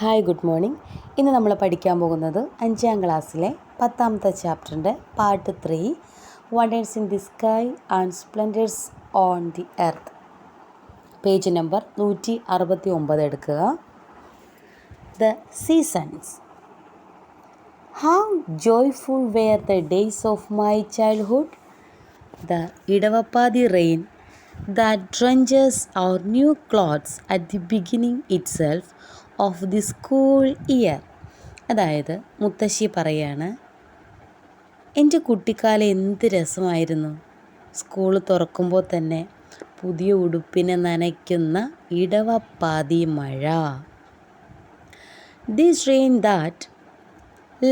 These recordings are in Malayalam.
Hi good morning. ഇന്ന് നമ്മൾ പഠിക്കാൻ പോകുന്നത് 5ാം ക്ലാസ്സിലെ 10ാമത്തെ ചാപ്റ്ററിൻ്റെ part 3 wonders in the sky and splendours on the earth. Page number 169 എടുക്കുക. The seasons. How joyful were the days of my childhood. The Idavappathi rain that drenches our new clothes at the beginning itself of the school year. അതായത് മുത്തശ്ശി പറയാണ്, എൻ്റെ കുട്ടിക്കാലം എന്ത് രസമായിരുന്നു. സ്കൂൾ തുറക്കുമ്പോൾ തന്നെ പുതിയ ഉടുപ്പിനെ നനയ്ക്കുന്ന ഇടവപ്പാതി മഴ. This rain that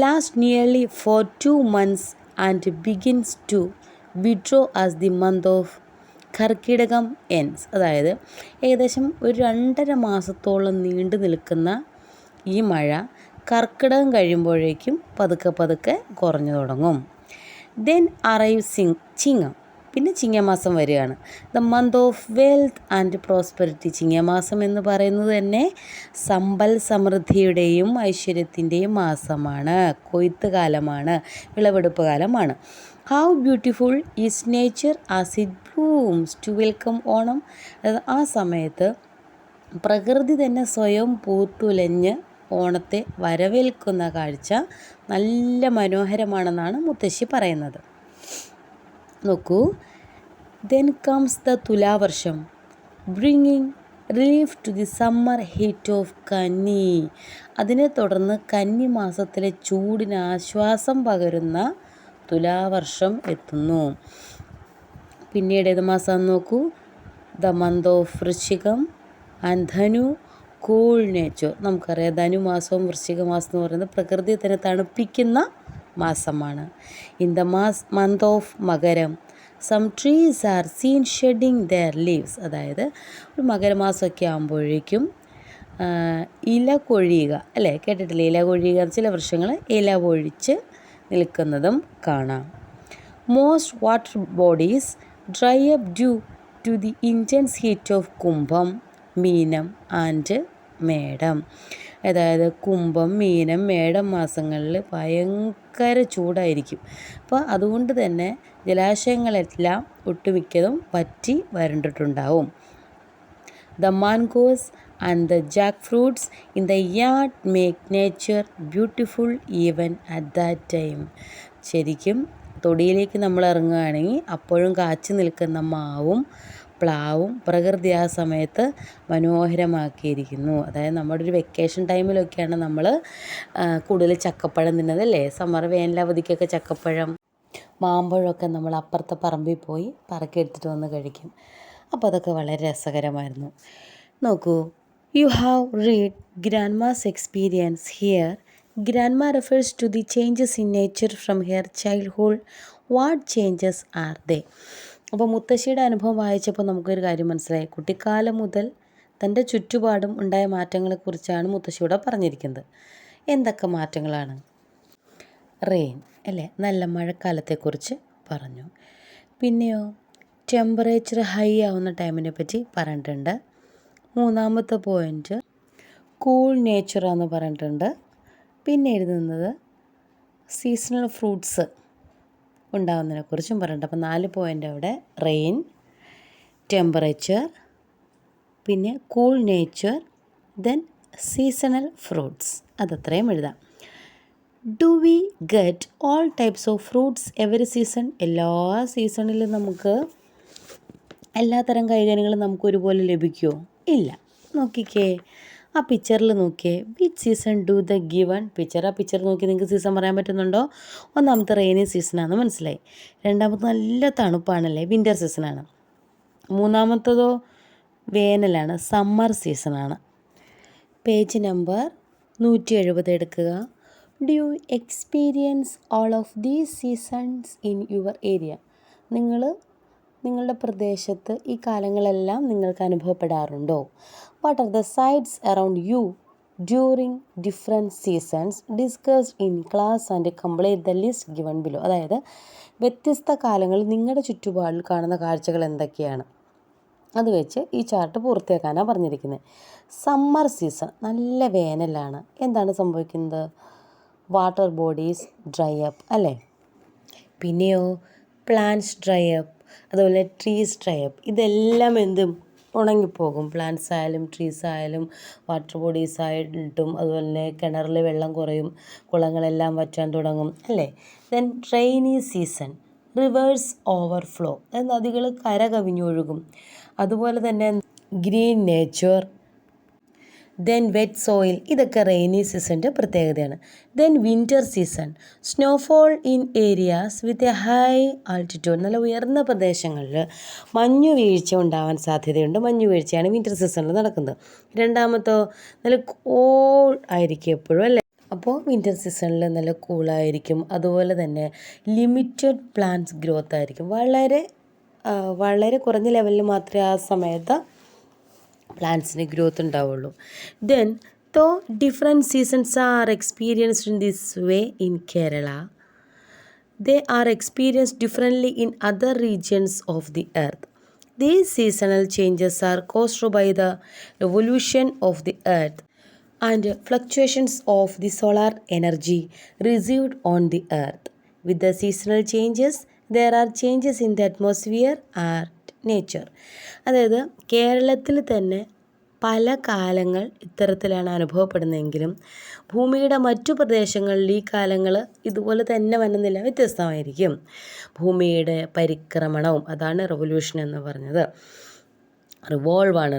lasts nearly for 2 months and begins to withdraw as the month of കർക്കിടകം എൻസ്. അതായത് ഏകദേശം ഒരു 2.5 മാസത്തോളം നീണ്ടു നിൽക്കുന്ന ഈ മഴ കർക്കിടകം കഴിയുമ്പോഴേക്കും പതുക്കെ പതുക്കെ കുറഞ്ഞു തുടങ്ങും. Then arrive Chingam. പിന്നെ ചിങ്ങമാസം വരികയാണ്. The month of wealth and prosperity. ചിങ്ങമാസം എന്ന് പറയുന്നത് തന്നെ സമ്പൽ സമൃദ്ധിയുടെയും ഐശ്വര്യത്തിൻ്റെയും മാസമാണ്. കൊയ്ത്ത് കാലമാണ്, വിളവെടുപ്പ് കാലമാണ്. How beautiful is nature as it blooms to welcome Onam. അതായത് ആ സമയത്ത് പ്രകൃതി തന്നെ സ്വയം പൂത്തുലഞ്ഞ് ഓണത്തെ വരവേൽക്കുന്ന കാഴ്ച നല്ല മനോഹരമാണെന്നാണ് മുത്തശ്ശി പറയുന്നത്. നോക്കൂ. Then comes the Thulavarsham bringing relief to the summer heat of Kanni. അതിനെ തുടർന്ന് കന്നി മാസത്തിലെ ചൂടിന് ആശ്വാസം പകരുന്ന തുലാവർഷം എത്തുന്നു. പിന്നീട് ഏത് മാസമാണെന്ന് നോക്കൂ. The month of Vrischikam and Dhanu cool nature. നമുക്കറിയാം ധനുമാസവും വൃശ്ചിക മാസം എന്ന് പറയുന്നത് പ്രകൃതിയെ തന്നെ തണുപ്പിക്കുന്ന മാസമാണ്. In the month of Makaram some trees are seen shedding their leaves. അതായത് ഒരു മകരമാസമൊക്കെ ആകുമ്പോഴേക്കും ഇല കൊഴിയുക, അല്ലേ, കേട്ടിട്ടില്ലേ? ഇല കൊഴിയുക. ചില വൃക്ഷങ്ങൾ ഇല പൊഴിച്ച് നിൽക്കുന്നതും കാണാം. Most water bodies dry up due to the intense heat of Kumbham, Meenam and മേടം. അതായത് കുംഭം, മീനം, മേടം മാസങ്ങളിൽ ഭയങ്കര ചൂടായിരിക്കും. അപ്പോൾ അതുകൊണ്ട് തന്നെ ജലാശയങ്ങളെല്ലാം ഒട്ടുമിക്കതും വറ്റി വരണ്ടിട്ടുണ്ടാവും. The mangoes and the jackfruits in the yard make nature beautiful even at that time. ശരിക്കും തൊടിയിലേക്ക് നമ്മൾ ഇറങ്ങുകയാണെങ്കിൽ അപ്പോഴും കാച്ചു നിൽക്കുന്ന മാവും പ്ലാവും പ്രകൃതി ആ സമയത്ത് മനോഹരമാക്കിയിരിക്കുന്നു. അതായത് നമ്മുടെ ഒരു വെക്കേഷൻ ടൈമിലൊക്കെയാണ് നമ്മൾ കൂടുതൽ ചക്കപ്പഴം തിന്നത്, അല്ലേ? സമ്മർ വേനലവധിക്കൊക്കെ ചക്കപ്പഴം, മാമ്പഴമൊക്കെ നമ്മൾ അപ്പുറത്തെ പറമ്പിൽ പോയി പറക്കിയെടുത്തിട്ട് വന്ന് കഴിക്കും. അപ്പോൾ അതൊക്കെ വളരെ രസകരമായിരുന്നു. നോക്കൂ. You have read grandma's experience here. Grandma refers to the changes in nature from her childhood. What changes are they? അപ്പോൾ മുത്തശ്ശിയുടെ അനുഭവം വായിച്ചപ്പോൾ നമുക്കൊരു കാര്യം മനസ്സിലായി. കുട്ടിക്കാലം മുതൽ തൻ്റെ ചുറ്റുപാടും ഉണ്ടായ മാറ്റങ്ങളെക്കുറിച്ചാണ് മുത്തശ്ശിയോടെ പറഞ്ഞിരിക്കുന്നത്. എന്തൊക്കെ മാറ്റങ്ങളാണ്? റെയിൻ, അല്ലേ, നല്ല മഴക്കാലത്തെക്കുറിച്ച് പറഞ്ഞു. പിന്നെയോ ടെമ്പറേച്ചർ ഹൈ ആവുന്ന ടൈമിനെ പറ്റി പറഞ്ഞിട്ടുണ്ട്. 3ാമത്തെ പോയിൻറ്റ് കൂൾ നേച്ചറാന്ന് പറഞ്ഞിട്ടുണ്ട്. പിന്നെ എഴുതുന്നത് സീസണൽ ഫ്രൂട്ട്സ് ഉണ്ടാകുന്നതിനെക്കുറിച്ചും പറഞ്ഞിട്ടുണ്ട്. അപ്പോൾ 4 പോയിൻ്റ് അവിടെ. റെയിൻ, ടെമ്പറേച്ചർ, പിന്നെ cool nature, then seasonal fruits. അതത്രയും എഴുതാം. Do we get all types of fruits every season? എല്ലാ സീസണിലും നമുക്ക് എല്ലാ തരം കായ്കനികളും നമുക്ക് ഒരുപോലെ ലഭിക്കുമോ? ഇല്ല. നോക്കിക്കേ, ആ പിക്ചറിൽ നോക്കിയേ. Which season do the given picture. ആ പിക്ചർ നോക്കി നിങ്ങൾക്ക് സീസൺ പറയാൻ പറ്റുന്നുണ്ടോ? ഒന്നാമത്തെ റെയിനി സീസണാണെന്ന് മനസ്സിലായി. രണ്ടാമത്തെ നല്ല തണുപ്പാണല്ലേ, വിൻ്റർ സീസണാണ്. 3ാമത്തതോ വേനലാണ്, സമ്മർ സീസണാണ്. പേജ് നമ്പർ 170 എടുക്കുക. Do you experience all of these seasons in your area? നിങ്ങളുടെ പ്രദേശത്ത് ഈ കാലങ്ങളെല്ലാം നിങ്ങൾക്ക് അനുഭവപ്പെടാറുണ്ടോ? What are the sights around you during different seasons discussed in class and complete the list given below. അതായത് വ്യത്യസ്ത കാലങ്ങളിൽ നിങ്ങളുടെ ചുറ്റുപാടിൽ കാണുന്ന കാഴ്ചകൾ എന്തൊക്കെയാണ്? അത് വെച്ച് ഈ ചാർട്ട് പൂർത്തിയാക്കാനാണ് പറഞ്ഞിരിക്കുന്നത്. സമ്മർ സീസൺ, നല്ല വേനലാണ്. എന്താണ് സംഭവിക്കുന്നത്? വാട്ടർ ബോഡീസ് ഡ്രൈ അപ്പ് അല്ലേ? പിന്നെയോ പ്ലാന്റ്സ് ഡ്രൈ അപ്പ്, അതുപോലെ ട്രീസ് ഡ്രൈ അപ്പ്. ഇതെല്ലാം എന്തും ഉണങ്ങിപ്പോകും. പ്ലാന്റ്സ് ആയാലും ട്രീസ് ആയാലും വാട്ടർ ബോഡീസ് ആയിട്ടും അതുപോലെ തന്നെ കിണറിൽ വെള്ളം കുറയും, കുളങ്ങളെല്ലാം വറ്റാൻ തുടങ്ങും അല്ലേ? Then rainy season, rivers overflow, നദികൾ കര കവിഞ്ഞൊഴുകും. അതുപോലെ തന്നെ green nature, then wet soil, ഇതൊക്കെ റെയിനി സീസണിൻ്റെ പ്രത്യേകതയാണ്. Then winter season, snowfall in areas with a high altitude, നല്ല ഉയർന്ന പ്രദേശങ്ങളിൽ മഞ്ഞുവീഴ്ച ഉണ്ടാവാൻ സാധ്യതയുണ്ട്. മഞ്ഞുവീഴ്ചയാണ് വിൻ്റർ സീസണിൽ നടക്കുന്നത്. രണ്ടാമത്തോ നല്ല കോൾ ആയിരിക്കും എപ്പോഴും അല്ലേ? അപ്പോൾ വിൻ്റർ സീസണിൽ നല്ല കൂളായിരിക്കും. അതുപോലെ തന്നെ ലിമിറ്റഡ് പ്ലാന്റ്സ് ഗ്രോത്ത് ആയിരിക്കും. വളരെ കുറഞ്ഞ ലെവലിൽ മാത്രമേ ആ സമയത്ത് പ്ലാന്റ്സിന് ഗ്രോത്ത് ഉണ്ടാവുള്ളൂ. Then though different seasons are experienced in this way in Kerala, they are experienced differently in other regions of the earth. These seasonal changes are caused by the revolution of the earth and fluctuations of the solar energy received on the earth. With the seasonal changes, there are changes in the atmosphere and nature. അതായത് കേരളത്തിൽ തന്നെ പല കാലങ്ങൾ ഇത്തരത്തിലാണ് അനുഭവപ്പെടുന്നതെങ്കിലും ഭൂമിയുടെ മറ്റു പ്രദേശങ്ങളിൽ ഈ കാലങ്ങൾ ഇതുപോലെ തന്നെ വന്നുന്നില്ല, വ്യത്യസ്തമായിരിക്കും. ഭൂമിയുടെ പരിക്രമണവും, അതാണ് റെവല്യൂഷൻ എന്ന് പറഞ്ഞത്.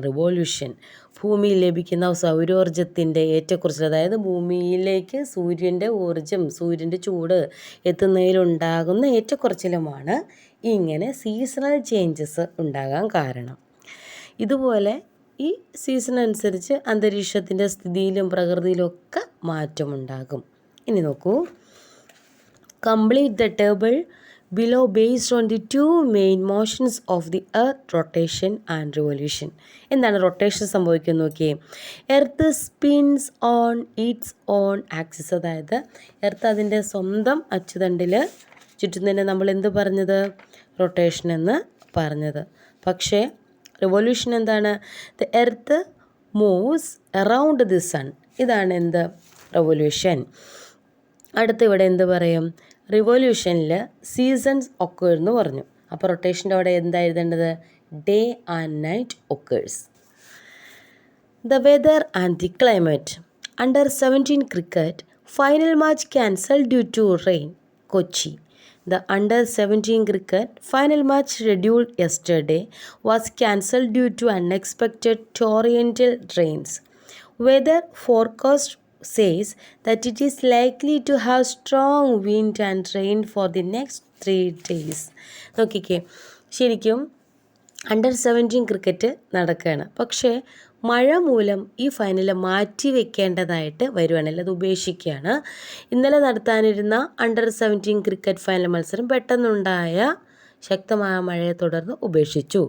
റിവോല്യൂഷൻ. ഭൂമിയിൽ ലഭിക്കുന്ന സൗരോർജ്ജത്തിൻ്റെ ഏറ്റക്കുറച്ചിൽ, അതായത് ഭൂമിയിലേക്ക് സൂര്യൻ്റെ ഊർജ്ജം, സൂര്യൻ്റെ ചൂട് എത്തുന്നതിലുണ്ടാകുന്ന ഏറ്റക്കുറച്ചിലുമാണ് ഇങ്ങനെ സീസണൽ ചേഞ്ചസ് ഉണ്ടാകാൻ കാരണം. ഇതുപോലെ ഈ സീസൺ അനുസരിച്ച് അന്തരീക്ഷത്തിൻ്റെ സ്ഥിതിയിലും പ്രകൃതിയിലൊക്കെ മാറ്റമുണ്ടാകും. ഇനി നോക്കൂ, complete the table below based on the two main motions of the earth, rotation and revolution. എന്താണ് റൊട്ടേഷൻ സംഭവിക്കുന്നത് നോക്കിയേ. Earth sphinx on its on axis, അതായത് എർത്ത് അതിൻ്റെ സ്വന്തം അച്ചുതണ്ടിൽ ചുറ്റുന്നതിനെ നമ്മൾ എന്ത് പറഞ്ഞത്? റൊട്ടേഷൻ എന്ന് പറഞ്ഞത്. പക്ഷേ റിവൊല്യൂഷൻ എന്താണ്? The earth moves around the sun, ഇതാണ് എന്ത്? റിവൊല്യൂഷൻ. അടുത്ത് ഇവിടെ എന്ത് പറയും? റിവൊല്യൂഷനിൽ സീസൺസ് ഒക്കേഴ്സ് എന്ന് പറഞ്ഞു. അപ്പോൾ റൊട്ടേഷൻ്റെ അവിടെ എന്താ എഴുതേണ്ടത്? Day and night occurs. The weather and the climate. Under 17 cricket final match cancel due to rain, Kochi. The under 17 cricket final match scheduled yesterday was cancelled due to unexpected torrential rains. Weather forecast says that it is likely to have strong wind and rain for the next 3 days. നോക്കിക്കേ, ശരിക്കും അണ്ടർ 17 ക്രിക്കറ്റ് നടക്കുകയാണ്. പക്ഷേ മഴ മൂലം ഈ ഫൈനൽ മാറ്റി വെക്കേണ്ടതായിട്ട് വരുവാണല്ലോ, അത് ഉപേക്ഷിക്കുകയാണ്. ഇന്നലെ നടത്താനിരുന്ന അണ്ടർ 17 ക്രിക്കറ്റ് ഫൈനൽ മത്സരം പെട്ടെന്നുണ്ടായ ശക്തമായ മഴയെ തുടർന്ന് ഉപേക്ഷിച്ചു.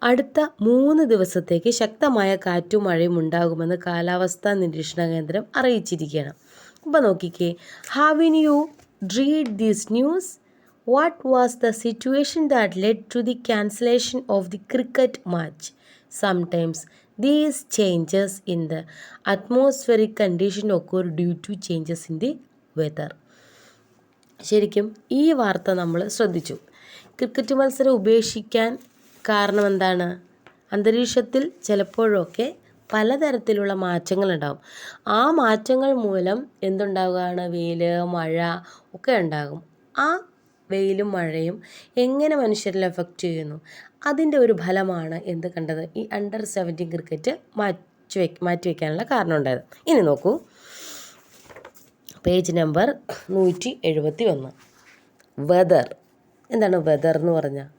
അടുത്ത 3 ദിവസത്തേക്ക് ശക്തമായ കാറ്റും മഴയും ഉണ്ടാകുമെന്ന് കാലാവസ്ഥാ നിരീക്ഷണ കേന്ദ്രം അറിയിച്ചിരിക്കുകയാണ്. അപ്പോൾ നോക്കിക്കേ, have you read this news? What was the situation that led to the cancellation of the cricket match? Sometimes these changes in the atmospheric condition occur due to changes in the weather. ശരിക്കും ഈ വാർത്ത നമ്മൾ ശ്രദ്ധിച്ചു. ക്രിക്കറ്റ് മത്സരം ഉപേക്ഷിക്കാൻ കാരണം എന്താണ്? അന്തരീക്ഷത്തിൽ ചിലപ്പോഴൊക്കെ പലതരത്തിലുള്ള മാറ്റങ്ങളുണ്ടാകും. ആ മാറ്റങ്ങൾ മൂലം എന്തുണ്ടാവുകയാണ്? വെയിൽ, മഴ ഒക്കെ ഉണ്ടാകും. ആ വെയിലും മഴയും എങ്ങനെ മനുഷ്യരിൽ എഫക്റ്റ് ചെയ്യുന്നു, അതിൻ്റെ ഒരു ഫലമാണ് എന്ത് കണ്ടത്? ഈ അണ്ടർ 17 ക്രിക്കറ്റ് മാറ്റിവെക്കാനുള്ള കാരണം ഉണ്ടായത്. ഇനി നോക്കൂ, പേജ് നമ്പർ 171. വെതർ. എന്താണ് വെതർ എന്ന് പറഞ്ഞാൽ?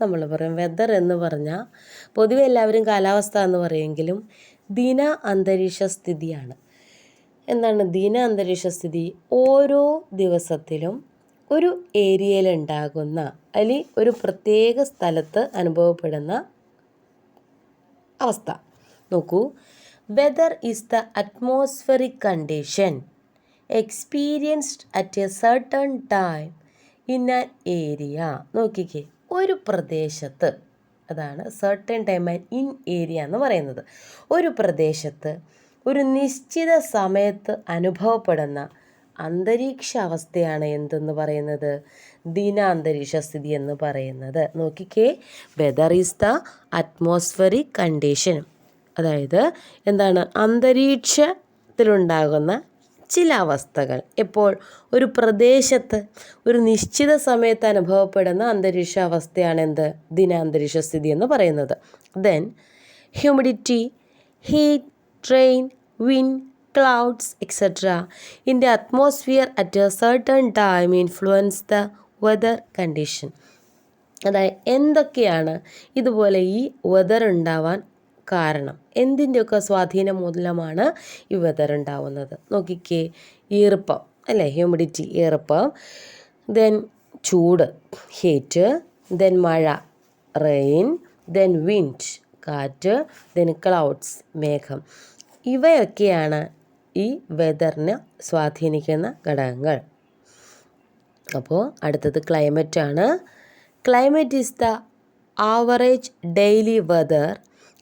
നമ്മൾ പറയും വെതർ എന്ന് പറഞ്ഞാൽ പൊതുവെ എല്ലാവരും കാലാവസ്ഥ എന്ന് പറയുമെങ്കിലും ദിന അന്തരീക്ഷ സ്ഥിതിയാണ്. എന്താണ് ദിന അന്തരീക്ഷ സ്ഥിതി? ഓരോ ദിവസത്തിലും ഒരു ഏരിയയിലുണ്ടാകുന്ന അല്ലെങ്കിൽ ഒരു പ്രത്യേക സ്ഥലത്ത് അനുഭവപ്പെടുന്ന അവസ്ഥ. നോക്കൂ, whether is the atmospheric condition experienced at A certain time in an area. നോക്കിക്കേ, ഒരു പ്രദേശത്ത് അതാണ് certain time and in area എന്ന് പറയുന്നത്. ഒരു പ്രദേശത്ത് ഒരു നിശ്ചിത സമയത്ത് അനുഭവപ്പെടുന്ന അന്തരീക്ഷ അവസ്ഥയാണ് എന്തെന്ന് പറയുന്നത്? ദിനാന്തരീക്ഷ സ്ഥിതി എന്ന് പറയുന്നത്. നോക്കിക്കേ, whether is the atmospheric condition, അതായത് എന്താണ്? അന്തരീക്ഷത്തിലുണ്ടാകുന്ന ചില അവസ്ഥകൾ. ഇപ്പോൾ ഒരു പ്രദേശത്ത് ഒരു നിശ്ചിത സമയത്ത് അനുഭവപ്പെടുന്ന അന്തരീക്ഷ അവസ്ഥയാണ് എന്ത്? ദിനാന്തരീക്ഷ സ്ഥിതി എന്ന് പറയുന്നത്. Then humidity, heat, rain, wind, clouds, etc. in the atmosphere at a certain time influence the weather condition. അതായത് എന്തൊക്കെയാണ് ഇതുപോലെ ഈ വെതർ ഉണ്ടാവാൻ കാരണം? എന്തിൻ്റെയൊക്കെ സ്വാധീനം മൂലമാണ് ഈ വെതർ ഉണ്ടാവുന്നത്? നോക്കിക്കേ, ഈർപ്പം അല്ലേ, ഹ്യൂമിഡിറ്റി, ഈർപ്പം, ദെൻ ചൂട്, ഹീറ്റ്, ദെൻ മഴ, റെയിൻ, ദെൻ വിൻഡ്, കാറ്റ്, ദെൻ ക്ലൗഡ്സ്, മേഘം. ഇവയൊക്കെയാണ് ഈ വെതറിനെ സ്വാധീനിക്കുന്ന ഘടകങ്ങൾ. അപ്പോൾ അടുത്തത് ക്ലൈമറ്റാണ്. Climate is the average daily weather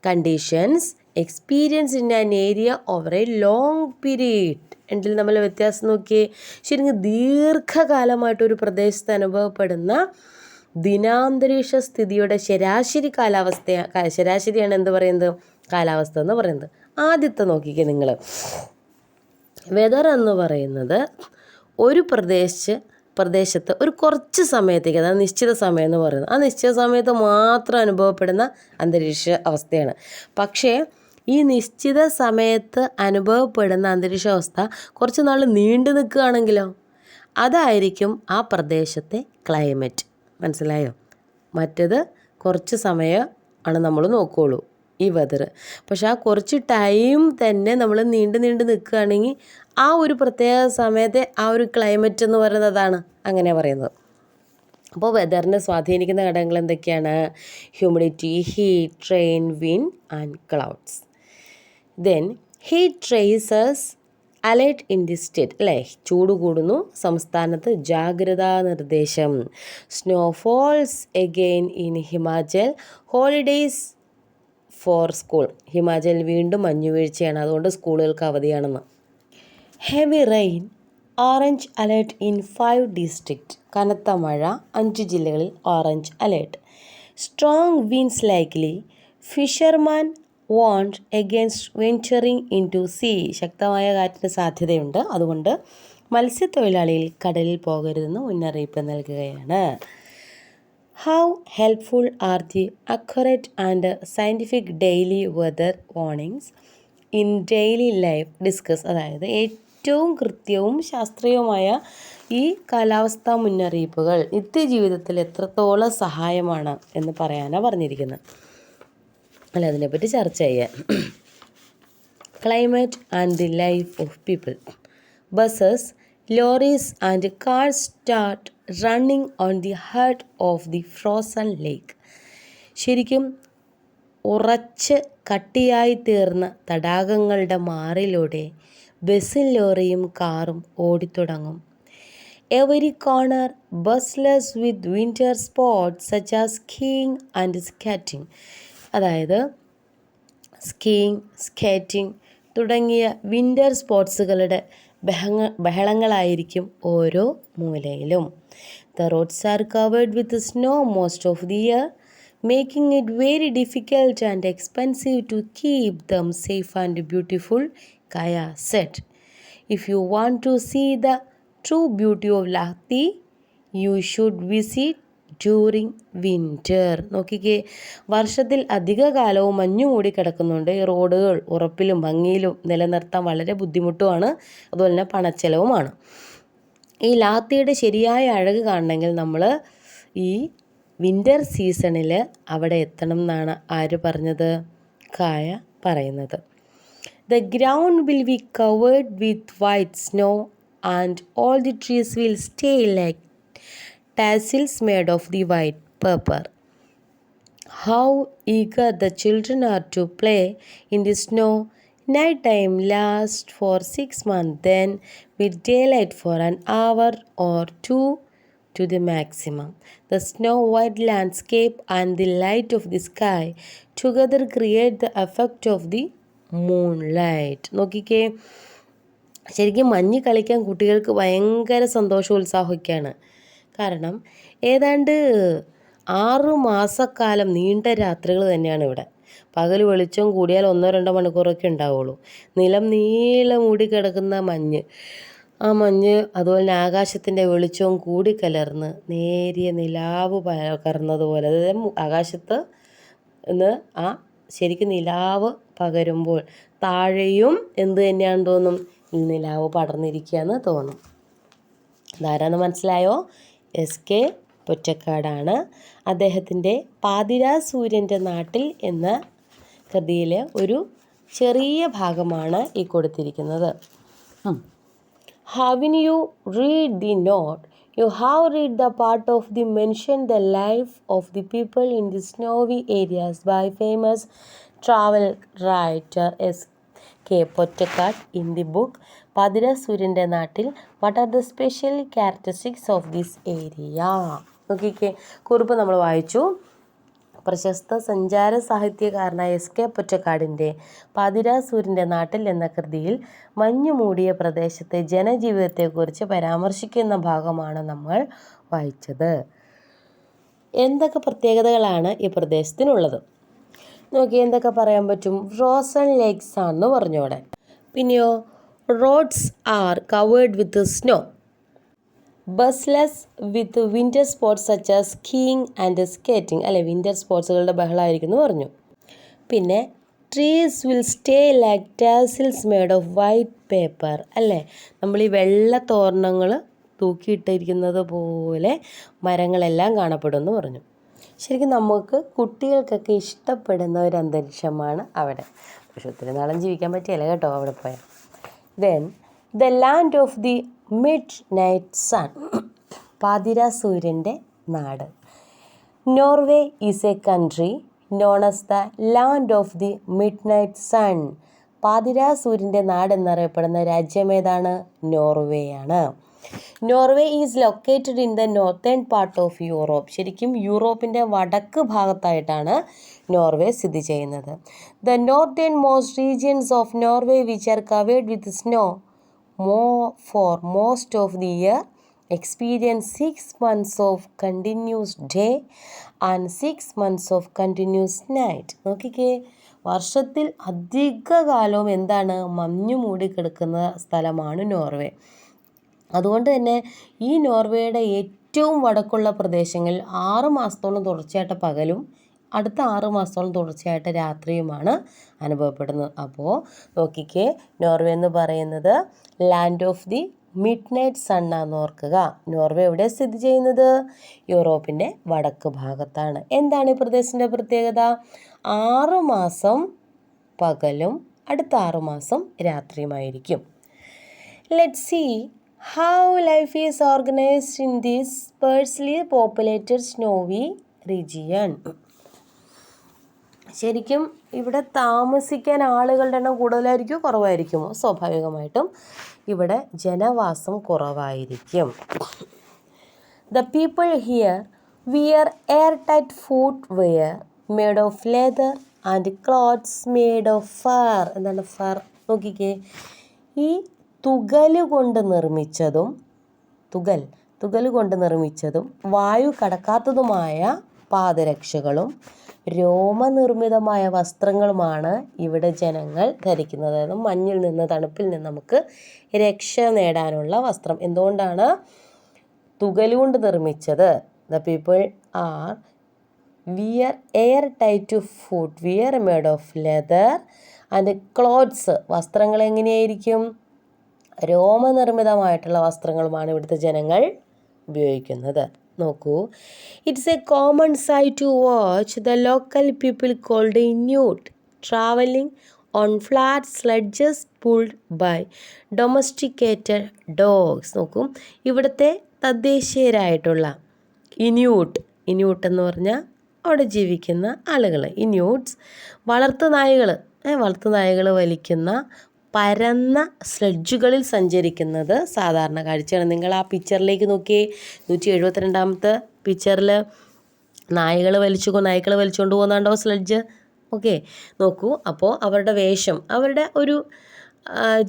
conditions experience in an area over a long period. രണ്ടിൽ നമ്മൾ വ്യത്യാസം നോക്കിയേ. ശരിക്കും ദീർഘകാലമായിട്ടൊരു പ്രദേശത്ത് അനുഭവപ്പെടുന്ന ദിനാന്തരീക്ഷ സ്ഥിതിയുടെ ശരാശരി ശരാശരിയാണ് എന്ത് പറയുന്നത്? കാലാവസ്ഥ എന്ന് പറയുന്നത്. ആദ്യത്തെ നോക്കിക്കേ നിങ്ങൾ. വെതർ എന്ന് പറയുന്നത് ഒരു പ്രദേശത്ത് ഒരു കുറച്ച് സമയത്തേക്ക്, അതായത് നിശ്ചിത സമയം എന്ന് പറയുന്നത്, ആ നിശ്ചിത സമയത്ത് മാത്രം അനുഭവപ്പെടുന്ന അന്തരീക്ഷ അവസ്ഥയാണ്. പക്ഷേ ഈ നിശ്ചിത സമയത്ത് അനുഭവപ്പെടുന്ന അന്തരീക്ഷ അവസ്ഥ കുറച്ച് നാൾ നീണ്ടു നിൽക്കുകയാണെങ്കിലോ, അതായിരിക്കും ആ പ്രദേശത്തെ ക്ലൈമറ്റ്. മനസ്സിലായോ? മറ്റേത് കുറച്ച് സമയം ആണ് നമ്മൾ നോക്കുകയുള്ളൂ ഈ വെതർ. പക്ഷെ ആ കുറച്ച് ടൈം തന്നെ നമ്മൾ നീണ്ടു നിൽക്കുകയാണെങ്കിൽ ആ ഒരു പ്രത്യേക സമയത്തെ ആ ഒരു ക്ലൈമറ്റ് എന്ന് പറയുന്നതാണ് അങ്ങനെ പറയുന്നത്. അപ്പോൾ വെതറിനെ സ്വാധീനിക്കുന്ന ഘടകങ്ങൾ എന്തൊക്കെയാണ്? Humidity, heat, rain, wind and clouds. Then heat rises alert in the state, അല്ലേ? ചൂട് കൂടുന്നു, സംസ്ഥാനത്ത് ജാഗ്രതാ നിർദ്ദേശം. Snowfalls again in Himachal, holidays for school. Himachal വീണ്ടും മഞ്ഞുവീഴ്ചയാണ്, അതുകൊണ്ട് സ്കൂളുകൾക്ക് അവധിയാണെന്ന്. Heavy rain, orange alert in 5 district. കനത്ത മഴ 5 ജില്ലകളിൽ orange alert. Strong winds likely, fisherman warned against venturing into sea. ശക്തമായ കാറ്റിന് സാധ്യതയുണ്ട്, അതുകൊണ്ട് മത്സ്യത്തൊഴിലാളികൾ കടലിൽ പോകരുതെന്ന് മുന്നറിയിപ്പ് നൽകുകയാണ്. How helpful are the accurate and scientific daily weather warnings in daily life? Discuss. അതായത് ഏറ്റവും കൃത്യവും ശാസ്ത്രീയവുമായ ഈ കാലാവസ്ഥാ മുന്നറിയിപ്പുകൾ നിത്യജീവിതത്തിൽ എത്രത്തോളം സഹായമാണ് എന്ന് പറയാനാണ് പറഞ്ഞിരിക്കുന്നത്. അല്ല, അതിനെപ്പറ്റി ചർച്ച ചെയ്യാം. Climate and the life of people. Buses, lorries and cars start running on the head of the frozen lake. ശരിക്കും ഉറച്ച് കട്ടിയായി തീർന്ന തടാകങ്ങളുടെ മാറിലൂടെ ബസ്സും ലോറിയും കാറും ഓടിത്തുടങ്ങും. Every corner bustles with winter sports such as skiing and skating. അതായത് സ്കീയിങ്, സ്കേറ്റിംഗ് തുടങ്ങിയ വിൻ്റർ സ്പോർട്സുകളുടെ ബഹളങ്ങളായിരിക്കും ഓരോ മൂലയിലും. The roads are covered with snow most of the year, making it very difficult and expensive to keep them safe and beautiful, Kaya said. If you want to see the true beauty of Lahti, you should visit during winter. നോക്കിക്കേ, വർഷത്തിൽ അധിക കാലവും മഞ്ഞു മൂടി കിടക്കുന്നുണ്ട്. ഈ റോഡുകൾ ഉറപ്പിലും ഭംഗിയിലും നിലനിർത്താൻ വളരെ ബുദ്ധിമുട്ടുമാണ്, അതുപോലെ തന്നെ പണച്ചെലവുമാണ്. ഈ ലാത്തിയുടെ ശരിയായ അഴക് കാണണമെങ്കിൽ നമ്മൾ ഈ വിൻ്റർ സീസണിൽ അവിടെ എത്തണം എന്നാണ് ആര് പറഞ്ഞത്? കായ പറയുന്നത്. The ground will be covered with white snow and all the trees will stay like tassels made of the white paper. How eager the children are to play in the snow. Night time lasts for 6 months, then with daylight for an hour or two to the maximum. The snow-white landscape and the light of the sky together create the effect of the moonlight. നോക്കിക്കേ, ശരിക്കും മഞ്ഞ് കളിക്കാൻ കുട്ടികൾക്ക് ഭയങ്കര സന്തോഷവും ഉത്സാഹമൊക്കെയാണ്. കാരണം ഏതാണ്ട് 6 മാസക്കാലം നീണ്ട രാത്രികൾ തന്നെയാണ് ഇവിടെ. പകൽ വെളിച്ചം കൂടിയാൽ 1-2 മണിക്കൂറൊക്കെ ഉണ്ടാവുള്ളൂ. നിലം നീളെ മൂടിക്കിടക്കുന്ന മഞ്ഞ്, ആ മഞ്ഞ് അതുപോലെ തന്നെ ആകാശത്തിൻ്റെ വെളിച്ചവും കൂടി കലർന്ന് നേരിയ നിലാവ് പകർന്നതുപോലെ, അതായത് ആകാശത്ത് നിന്ന് ശരിക്കും നിലാവ് പകരുമ്പോൾ താഴെയും എന്ത് തന്നെയാണെന്ന് തോന്നും, നിലാവ് പടർന്നിരിക്കുകയെന്ന് തോന്നും. ഇതാരാന്ന് മനസ്സിലായോ? SK പൊറ്റക്കാടാണ്. അദ്ദേഹത്തിൻ്റെ പാതിരാ സൂര്യൻ്റെ നാട്ടിൽ എന്ന കൃതിയിലെ ഒരു ചെറിയ ഭാഗമാണ് ഈ കൊടുത്തിരിക്കുന്നത്. Having you read the note, you have read the part of the mention the life of the people in the snowy areas by famous travel writer SK Pottekkatt in the book പാതിരാ സൂര്യൻ്റെ നാട്ടിൽ. What are the special characteristics of this area? നോക്കിക്കേ, കുറിപ്പ് നമ്മൾ വായിച്ചു. പ്രശസ്ത സഞ്ചാര സാഹിത്യകാരനായ SK പൊറ്റക്കാടിൻ്റെ പാതിരാ സൂര്യൻ്റെ നാട്ടിൽ എന്ന കൃതിയിൽ മഞ്ഞു മൂടിയ പ്രദേശത്തെ ജനജീവിതത്തെക്കുറിച്ച് പരാമർശിക്കുന്ന ഭാഗമാണ് നമ്മൾ വായിച്ചത്. എന്തൊക്കെ പ്രത്യേകതകളാണ് ഈ പ്രദേശത്തിനുള്ളത്? നോക്കി, എന്തൊക്കെ പറയാൻ പറ്റും? ഫ്രോസൺ ലേക്സ് ആണെന്ന് പറഞ്ഞോടെ. പിന്നെയോ, roads are covered with snow, bustles with winter sports such as skiing and skating, അല്ലെ വിൻ്റർ സ്പോർട്സുകളുടെ ബഹളമായിരിക്കും എന്ന് പറഞ്ഞു. പിന്നെ trees will stay like tassels made of white paper, അല്ലേ, നമ്മൾ ഈ വെള്ള തോരണങ്ങൾ തൂക്കിയിട്ടിരിക്കുന്നത് പോലെ മരങ്ങളെല്ലാം കാണപ്പെടുമെന്ന് പറഞ്ഞു. ശരിക്കും നമുക്ക് കുട്ടികൾക്കൊക്കെ ഇഷ്ടപ്പെടുന്ന ഒരു അന്തരീക്ഷമാണ് അവിടെ. പക്ഷെ ഒത്തിരി നാളും ജീവിക്കാൻ പറ്റിയല്ല കേട്ടോ അവിടെ പോയാൽ. Then the land of the midnight sun, പാതിരാ സൂര്യൻ്റെ നാട്. Norway is a country known as the land of the midnight sun. പാതിരാ സൂര്യൻ്റെ നാട് എന്നറിയപ്പെടുന്ന രാജ്യം ഏതാണ്? നോർവേയാണ്. Norway is located in the northern part of Europe. ശരിക്കും യൂറോപ്പിൻ്റെ വടക്ക് ഭാഗത്തായിട്ടാണ് നോർവേ സ്ഥിതി ചെയ്യുന്നത്. The northernmost regions of Norway which are covered with snow for most of the year experience 6 months of continuous day and 6 months of continuous night. നോക്കിക്കേ, വർഷത്തിൽ അധിക കാലവും എന്താണ്, മഞ്ഞു മൂടിക്കിടക്കുന്ന സ്ഥലമാണ് നോർവേ. അതുകൊണ്ട് തന്നെ ഈ നോർവേയുടെ ഏറ്റവും വടക്കുള്ള പ്രദേശങ്ങളിൽ 6 മാസത്തോളം തുടർച്ചയായിട്ട് പകലും അടുത്ത 6 മാസത്തോളം തുടർച്ചയായിട്ട് രാത്രിയുമാണ് അനുഭവപ്പെടുന്നത്. അപ്പോൾ നോക്കിക്കേ, നോർവേ എന്ന് പറയുന്നത് land of the midnight sun ആണെന്ന് ഓർക്കുക. നോർവേ എവിടെ സ്ഥിതി ചെയ്യുന്നത്? യൂറോപ്പിൻ്റെ വടക്ക് ഭാഗത്താണ്. എന്താണ് ഈ പ്രദേശത്തിൻ്റെ പ്രത്യേകത? 6 മാസം പകലും അടുത്ത 6 മാസം രാത്രിയുമായിരിക്കും. Let's see how life is organized in this sparsely populated snowy region. ശരിക്കും ഇവിടെ താമസിക്കാൻ ആളുകളുടെ എണ്ണം കൂടുതലായിരിക്കുമോ കുറവായിരിക്കുമോ? സ്വാഭാവികമായിട്ടും ഇവിടെ ജനവാസം കുറവായിരിക്കും. The people here wear airtight footwear made of leather and clothes made of fur. എന്താണ് ഫർ? നോക്കിക്കേ, ഈ തുകൽ കൊണ്ട് നിർമ്മിച്ചതും വായു കടക്കാത്തതുമായ പാദരക്ഷകളും രോമനിർമ്മിതമായ വസ്ത്രങ്ങളുമാണ് ഇവിടെ ജനങ്ങൾ ധരിക്കുന്നത്. അതായത് മഞ്ഞിൽ നിന്ന്, തണുപ്പിൽ നിന്ന് നമുക്ക് രക്ഷ നേടാനുള്ള വസ്ത്രം. എന്തുകൊണ്ടാണ് തുകലുകൊണ്ട് നിർമ്മിച്ചത്? The people are wear airtight footwear made of leather and clothes. വസ്ത്രങ്ങൾ എങ്ങനെയായിരിക്കും? രോമനിർമ്മിതമായിട്ടുള്ള വസ്ത്രങ്ങളുമാണ് ഇവിടുത്തെ ജനങ്ങൾ ഉപയോഗിക്കുന്നത്. നോക്കൂ, it's a common sight to watch the local people called Inuit travelling on flat sledges pulled by domesticated dogs. നോക്കൂ, ഇവിടുത്തെ തദ്ദേശീയരായിട്ടുള്ള ഇന്യൂട്ട് എന്ന് പറഞ്ഞാൽ അവിടെ ജീവിക്കുന്ന ആളുകൾ, ഇന്യൂട്ട്സ് വളർത്തുനായകൾ വലിക്കുന്ന പരന്ന സ്ലെഡ്ജുകളിൽ സഞ്ചരിക്കുന്നത് സാധാരണ കാഴ്ചയാണ്. നിങ്ങൾ ആ പിക്ചറിലേക്ക് നോക്കിയേ, 172 പിക്ചറിൽ നായ്ക്കൾ വലിച്ചുകൊണ്ട് പോകുന്നുണ്ടോ സ്ലെഡ്ജ്? ഓക്കെ, നോക്കൂ. അപ്പോൾ അവരുടെ വേഷം, അവരുടെ ഒരു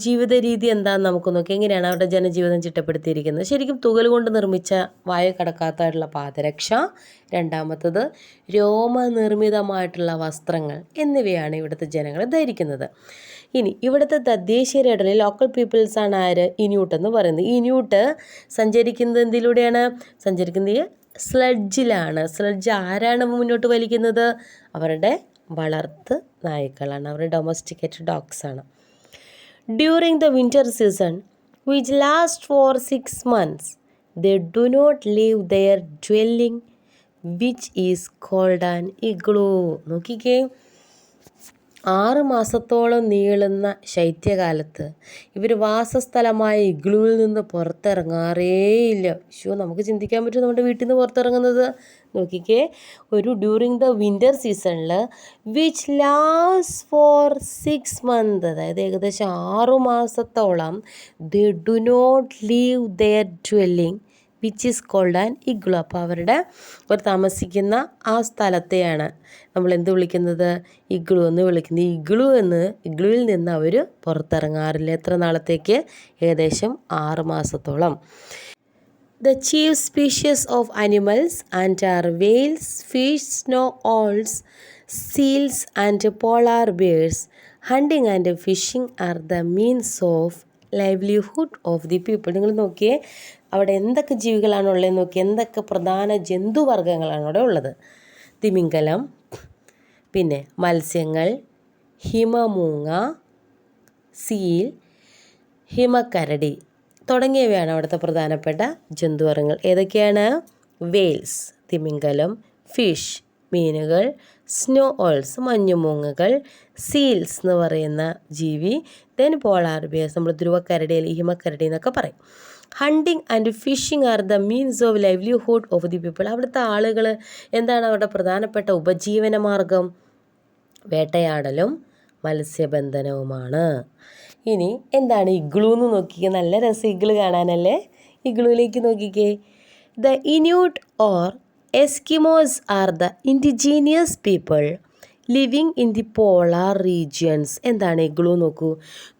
ജീവിത രീതി എന്താണെന്ന് നമുക്ക് നോക്കി. എങ്ങനെയാണ് അവരുടെ ജനജീവിതം ചിട്ടപ്പെടുത്തിയിരിക്കുന്നത്? ശരിക്കും തുകൽ കൊണ്ട് നിർമ്മിച്ച വായു കടക്കാത്തതായിട്ടുള്ള പാദരക്ഷ, രണ്ടാമത്തത് രോമനിർമ്മിതമായിട്ടുള്ള വസ്ത്രങ്ങൾ എന്നിവയാണ് ഇവിടുത്തെ ജനങ്ങൾ ധരിക്കുന്നത്. ഇനി ഇവിടുത്തെ തദ്ദേശീയരുടെ ഇടയിൽ ലോക്കൽ പീപ്പിൾസാണ് ആര്? ഇന്യൂട്ട് എന്ന് പറയുന്നത്. ഇന്യൂട്ട് സഞ്ചരിക്കുന്നത് എന്തിലൂടെയാണ്? സഞ്ചരിക്കുന്നത് സ്ലെഡ്ജിലാണ്. സ്ലെഡ്ജ് ആരാണ് മുന്നോട്ട് വലിക്കുന്നത്? അവരുടെ വളർത്ത് നായ്ക്കളാണ്, അവരുടെ ഡൊമസ്റ്റിക്കേറ്റഡ് ഡോഗ്സ് ആണ്. During the winter season, which lasts for 6 months, they do not leave their dwelling, which is called an igloo. നോക്കിക്കേ, 6 മാസത്തോളം നീളുന്ന ശൈത്യകാലത്ത് ഇവർ വാസസ്ഥലമായ ഇഗ്ലൂവിൽ നിന്ന് പുറത്തിറങ്ങാറേയില്ല. നമുക്ക് ചിന്തിക്കാൻ പറ്റും നമ്മുടെ വീട്ടിൽ നിന്ന് പുറത്തിറങ്ങുന്നത്. നോക്കിക്കേ, ഒരു ഡ്യൂറിങ് ദ വിൻ്റർ സീസണിൽ വിച്ച് ലാസ്റ്റ് ഫോർ 6 months, അതായത് ഏകദേശം 6 മാസത്തോളം they do not leave their dwelling which is called an igloo. അപ്പോൾ അവരുടെ അവർ താമസിക്കുന്ന ആ സ്ഥലത്തെയാണ് നമ്മൾ എന്ത് വിളിക്കുന്നത്? ഇഗ്ലു എന്ന് വിളിക്കുന്നത്. ഇഗ്ലുവിൽ നിന്ന് അവർ പുറത്തിറങ്ങാറില്ല. എത്ര നാളത്തേക്ക്? ഏകദേശം 6 മാസത്തോളം. The chief species of animals and are whales, fish, snow owls, seals and polar bears. Hunting and fishing are the means of livelihood of the people. നിങ്ങൾ നോക്കിയേ, അവിടെ എന്തൊക്കെ ജീവികളാണുള്ളതെന്ന് നോക്കി, എന്തൊക്കെ പ്രധാന ജന്തുവർഗ്ഗങ്ങളാണ് അവിടെ ഉള്ളത്. തിമിംഗലം, പിന്നെ മത്സ്യങ്ങൾ, ഹിമമൂങ്ങ, സീൽ, ഹിമക്കരടി തുടങ്ങിയവയാണ് അവിടുത്തെ പ്രധാനപ്പെട്ട ജന്തുവർഗ്ഗങ്ങൾ. ഏതൊക്കെയാണ്? വെയിൽസ് തിമിംഗലം, ഫിഷ് മീനുകൾ, സ്നോ ഓൾസ് മഞ്ഞുമൂങ്ങകൾ, സീൽസ് എന്ന് പറയുന്ന ജീവി, ദെൻ പോളാർ ബിയർസ് നമ്മൾ ധ്രുവക്കരടി അല്ലെങ്കിൽ ഹിമക്കരടി എന്നൊക്കെ പറയും. Hunting and phishing are the means of livelihood of the people. അവിടുത്തെ ആളുകൾ എന്താണ് അവരുടെ പ്രധാനപ്പെട്ട ഉപജീവന മാർഗം? വേട്ടയാടലും മത്സ്യബന്ധനവുമാണ്. ഇനി എന്താണ് ഇഗ്ലൂ എന്ന് നോക്കിക്കേ, നല്ല രസം ഇഗ്ലു കാണാനല്ലേ. ഇഗ്ലൂയിലേക്ക് നോക്കിക്കേ. The Inuit or Eskimos are the indigenous people living in the polar regions. എന്താണ് ഇഗ്ലൂ നോക്കൂ.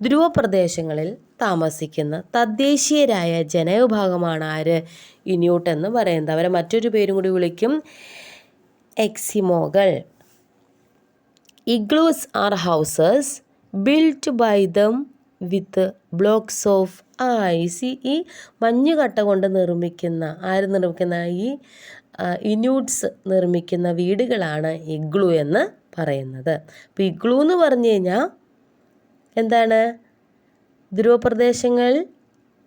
ധ്രുവപ്രദേശങ്ങളിൽ താമസിക്കുന്ന തദ്ദേശീയരായ ജനവിഭാഗമാണ് ആര്? ഇന്യൂട്ട് എന്ന് പറയുന്നത്. അവരെ മറ്റൊരു പേരും കൂടി വിളിക്കും എക്സിമോകൾ. Igloos are houses built by them with blocks of ice. ഈ മഞ്ഞുകട്ട കൊണ്ട് നിർമ്മിക്കുന്ന ഈ ഇന്യൂട്ട്സ് നിർമ്മിക്കുന്ന വീടുകളാണ് ഇഗ്ലൂ എന്ന് പറയുന്നത്. അപ്പോൾ ഇഗ്ലൂ എന്ന് പറഞ്ഞു കഴിഞ്ഞാൽ എന്താണ്? ധ്രുവപ്രദേശങ്ങളിൽ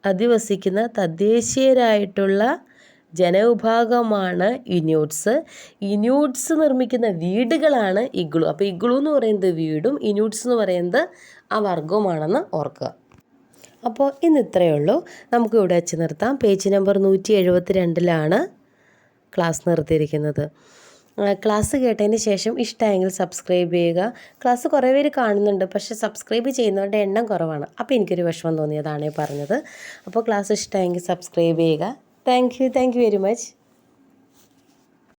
അധിവസിക്കുന്ന തദ്ദേശീയരായിട്ടുള്ള ജനവിഭാഗമാണ് ഇന്യൂട്ട്സ് നിർമ്മിക്കുന്ന വീടുകളാണ് ഇഗ്ലു. അപ്പോൾ ഇഗ്ലു എന്ന് പറയുന്നത് വീടും ഇന്യൂട്ട്സ് എന്ന് പറയുന്നത് ആ വർഗവുമാണെന്ന് ഓർക്കുക. അപ്പോൾ ഇന്ന് ഇത്രയേ ഉള്ളൂ. നമുക്ക് ഇവിടെ വെച്ച് നിർത്താം. പേജ് നമ്പർ 172 ക്ലാസ് നിർത്തിയിരിക്കുന്നത്. ക്ലാസ് കേട്ടതിന് ശേഷം ഇഷ്ടമായെങ്കിൽ സബ്സ്ക്രൈബ് ചെയ്യുക. ക്ലാസ് കുറേ പേര് കാണുന്നുണ്ട്, പക്ഷേ സബ്സ്ക്രൈബ് ചെയ്യുന്നവരുടെ എണ്ണം കുറവാണ്. അപ്പോൾ എനിക്കൊരു വിഷമം തോന്നിയതാണ് പറഞ്ഞത്. അപ്പോൾ ക്ലാസ് ഇഷ്ടമായെങ്കിൽ സബ്സ്ക്രൈബ് ചെയ്യുക. Thank you very much.